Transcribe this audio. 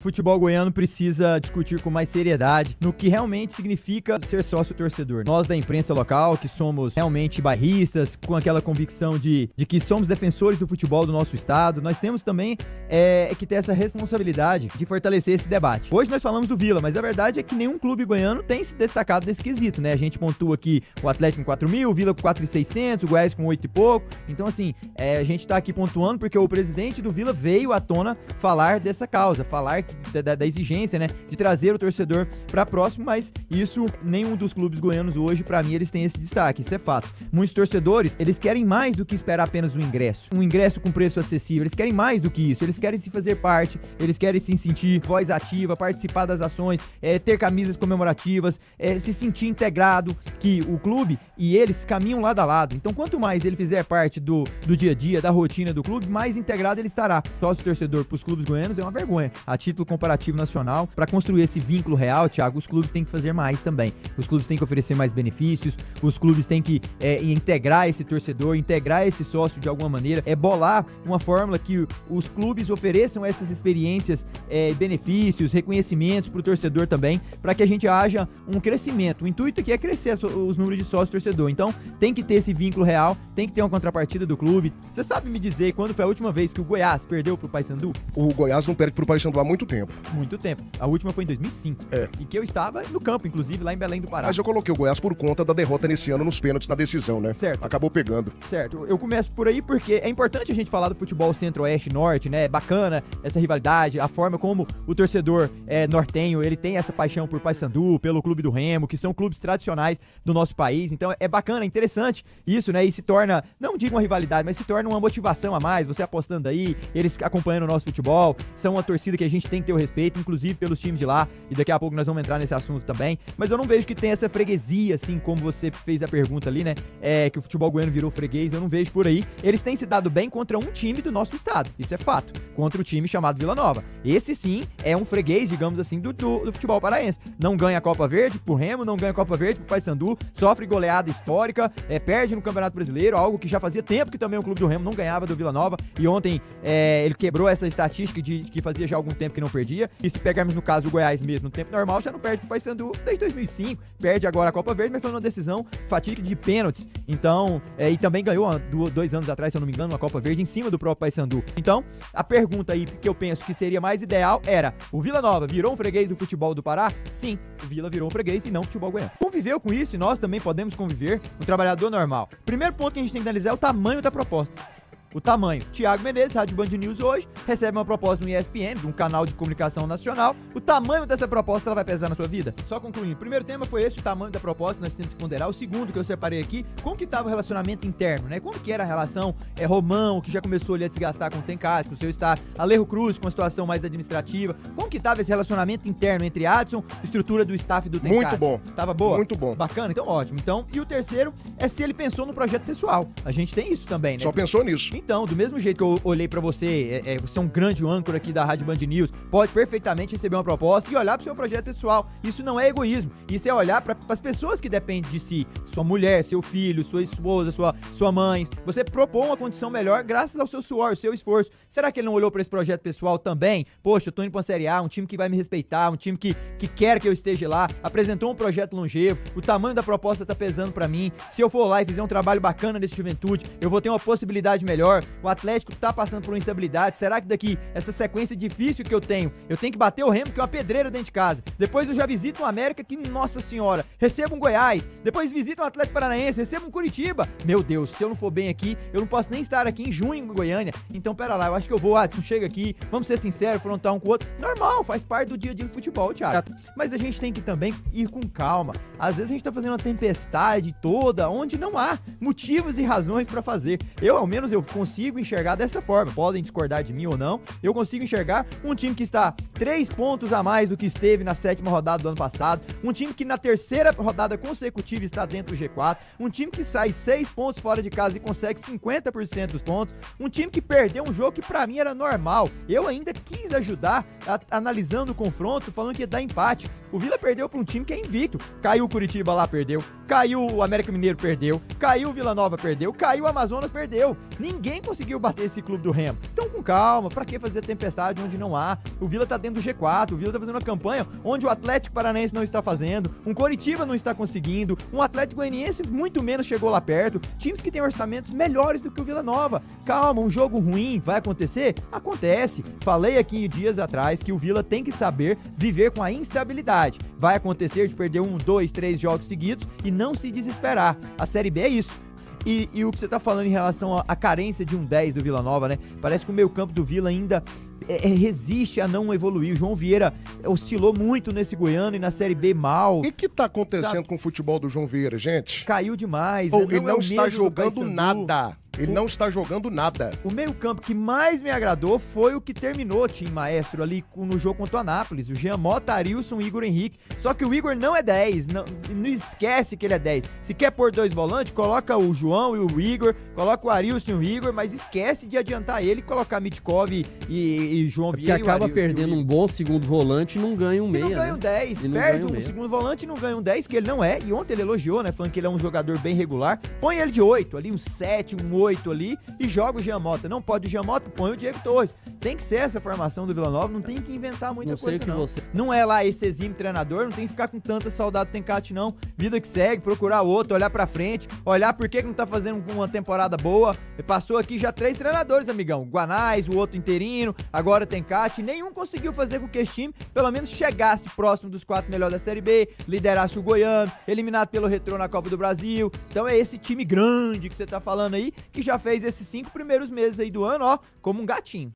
O futebol goiano precisa discutir com mais seriedade no que realmente significa ser sócio-torcedor. Nós da imprensa local, que somos realmente bairristas, com aquela convicção de que somos defensores do futebol do nosso estado, nós temos também que ter essa responsabilidade de fortalecer esse debate. Hoje nós falamos do Vila, mas a verdade é que nenhum clube goiano tem se destacado nesse quesito, né? A gente pontua aqui o Atlético com 4.000, o Vila com 4.600, o Goiás com 8 e pouco. Então, assim, a gente tá aqui pontuando porque o presidente do Vila veio à tona falar dessa causa, falar da exigência, né, de trazer o torcedor para próximo, mas isso, nenhum dos clubes goianos hoje, para mim, eles têm esse destaque, isso é fato. Muitos torcedores, eles querem mais do que esperar apenas um ingresso com preço acessível, eles querem mais do que isso, eles querem se fazer parte, eles querem se sentir voz ativa, participar das ações, ter camisas comemorativas, se sentir integrado, que o clube e eles caminham lado a lado. Então, quanto mais ele fizer parte do dia a dia, da rotina do clube, mais integrado ele estará. Sócio torcedor para os clubes goianos é uma vergonha. A título comparativo nacional, para construir esse vínculo real, Thiago, os clubes têm que fazer mais também. Os clubes têm que oferecer mais benefícios, os clubes têm que integrar esse torcedor, integrar esse sócio de alguma maneira, bolar uma fórmula que os clubes ofereçam essas experiências, benefícios, reconhecimentos para o torcedor também, para que a gente haja um crescimento. O intuito aqui é crescer os números de sócio-torcedor. Então, tem que ter esse vínculo real, tem que ter uma contrapartida do clube. Você sabe me dizer quando foi a última vez que o Goiás perdeu pro Paysandu? O Goiás não perde pro Paysandu há muito tempo. Muito tempo. A última foi em 2005. E que eu estava no campo, inclusive, lá em Belém do Pará. Mas eu coloquei o Goiás por conta da derrota nesse ano nos pênaltis na decisão, né? Certo. Acabou pegando. Certo. Eu começo por aí porque é importante a gente falar do futebol centro-oeste-norte, né? É bacana essa rivalidade, a forma como o torcedor nortenho, ele tem essa paixão por Paysandu, pelo Clube do Remo, que são clubes tradicionais do nosso país. Então é bacana, é interessante isso, né? E se torna, não digo uma rivalidade, mas se torna uma motivação a mais, você apostando aí, eles acompanhando o nosso futebol, são uma torcida que a gente tem que ter o respeito, inclusive pelos times de lá, e daqui a pouco nós vamos entrar nesse assunto também, mas eu não vejo que tem essa freguesia, assim, como você fez a pergunta ali, né, que o futebol goiano virou freguês, eu não vejo por aí. Eles têm se dado bem contra um time do nosso estado, isso é fato, contra o time chamado Vila Nova. Esse sim é um freguês, digamos assim, do futebol paraense. Não ganha a Copa Verde pro Remo, não ganha a Copa Verde pro Paysandu, sofre goleada histórica, perde no Campeonato Brasileiro, algo que já fazia tempo que também o Clube do Remo não ganhava do Vila Nova, e ontem ele quebrou essa estatística de que fazia já algum tempo que não perdia. E se pegarmos no caso do Goiás mesmo, no tempo normal, já não perde pro Paysandu desde 2005, perde agora a Copa Verde, mas foi uma decisão fatídica de pênaltis. Então, e também ganhou 2 anos atrás, se eu não me engano, uma Copa Verde em cima do próprio Paysandu. Então, a pergunta aí que eu penso que seria mais ideal era: o Vila Nova virou um freguês do futebol do Pará? Sim, o Vila virou um freguês e não futebol goiano. Conviveu com isso e nós também podemos conviver, um trabalhador normal. Primeiro ponto que a gente tem que analisar é o tamanho da proposta. O tamanho. Thiago Menezes, Rádio Band News hoje, recebe uma proposta no ESPN, de um canal de comunicação nacional. O tamanho dessa proposta, ela vai pesar na sua vida? Só concluindo. O primeiro tema foi esse, o tamanho da proposta, nós temos que ponderar. O segundo que eu separei aqui, como que estava o relacionamento interno, né? Como que era a relação Romão, que já começou ali a desgastar com o Tencate, com o seu estar, Alejo Cruz, com uma situação mais administrativa. Como que estava esse relacionamento interno entre Adson, estrutura do staff do Tencate? Muito bom. Tava boa? Muito bom. Bacana? Então ótimo. Então, e o terceiro é se ele pensou no projeto pessoal. A gente tem isso também, né? Só pensou nisso. Então, do mesmo jeito que eu olhei pra você, você é um grande âncora aqui da Rádio Band News, pode perfeitamente receber uma proposta e olhar pro seu projeto pessoal. Isso não é egoísmo, isso é olhar para as pessoas que dependem de si, sua mulher, seu filho, sua esposa, sua mãe. Você propõe uma condição melhor graças ao seu suor, ao seu esforço. Será que ele não olhou pra esse projeto pessoal também? Poxa, eu tô indo pra uma Série A, um time que vai me respeitar, um time que quer que eu esteja lá, apresentou um projeto longevo, o tamanho da proposta tá pesando pra mim. Se eu for lá e fizer um trabalho bacana nesse Juventude, eu vou ter uma possibilidade melhor. O Atlético tá passando por uma instabilidade, será que daqui, essa sequência difícil que eu tenho que bater o Remo, que é uma pedreira dentro de casa, depois eu já visito um América que, nossa senhora, recebo um Goiás, depois visito um Atlético Paranaense, recebo um Curitiba, meu Deus, se eu não for bem aqui, eu não posso nem estar aqui em junho em Goiânia, então pera lá, eu acho que eu vou, Adson, chega aqui, vamos ser sinceros, frontar um com o outro, normal, faz parte do dia a dia do futebol, Thiago, mas a gente tem que também ir com calma, às vezes a gente tá fazendo uma tempestade toda, onde não há motivos e razões pra fazer, ao menos eu consigo enxergar dessa forma, podem discordar de mim ou não, eu consigo enxergar um time que está 3 pontos a mais do que esteve na 7ª rodada do ano passado, um time que na 3ª rodada consecutiva está dentro do G4, um time que sai 6 pontos fora de casa e consegue 50% dos pontos, um time que perdeu um jogo que pra mim era normal, eu ainda quis ajudar analisando o confronto, falando que ia dar empate. O Vila perdeu pra um time que é invicto, caiu o Curitiba lá, perdeu, caiu o América Mineiro, perdeu, caiu o Vila Nova, perdeu, caiu o Amazonas, perdeu, ninguém Ninguém conseguiu bater esse clube do Remo. Então, com calma, pra que fazer tempestade onde não há? O Vila tá dentro do G4, o Vila tá fazendo uma campanha onde o Atlético Paranaense não está fazendo, um Coritiba não está conseguindo, um Atlético Goianiense muito menos chegou lá perto, times que têm orçamentos melhores do que o Vila Nova. Calma, um jogo ruim vai acontecer? Acontece. Falei aqui dias atrás que o Vila tem que saber viver com a instabilidade. Vai acontecer de perder 1, 2, 3 jogos seguidos e não se desesperar. A Série B é isso. E o que você tá falando em relação à carência de um 10 do Vila Nova, né? Parece que o meio campo do Vila ainda resiste a não evoluir. O João Vieira oscilou muito nesse Goiano e na Série B mal. O que tá acontecendo com o futebol do João Vieira, gente? Caiu demais. Ou ele não está jogando nada. Ele não está jogando nada. O meio-campo que mais me agradou foi o que terminou o time maestro ali no jogo contra o Anápolis. O Jean Mota, Arilson, Igor Henrique. Só que o Igor não é 10. Não esquece que ele é 10. Se quer pôr 2 volantes, coloca o João e o Igor, coloca o Arilson e o Igor, mas esquece de adiantar ele e colocar Mitkov e João Vieira. Porque acaba perdendo um bom segundo volante e não ganha um meia. Não ganha um 10. Perde um segundo volante e não ganha um 10, que ele não é. E ontem ele elogiou, né? Falando que ele é um jogador bem regular. Põe ele de 8, ali um 7, um 8 ali e joga o Jean Mota. Não pode o Jean Mota, põe o Diego Torres. Tem que ser essa formação do Vila Nova, não tem que inventar muita coisa, não. Não é lá esse exímio treinador, não tem que ficar com tanta saudade do Tencate, não. Vida que segue, procurar outro, olhar pra frente, olhar por que não tá fazendo uma temporada boa. Passou aqui já 3 treinadores, amigão. Guanais, o outro interino, agora Tencate. Nenhum conseguiu fazer com que esse time, pelo menos, chegasse próximo dos 4 melhores da Série B, liderasse o Goiano, eliminado pelo Retrô na Copa do Brasil. Então é esse time grande que você tá falando aí, que já fez esses 5 primeiros meses aí do ano, ó, como um gatinho.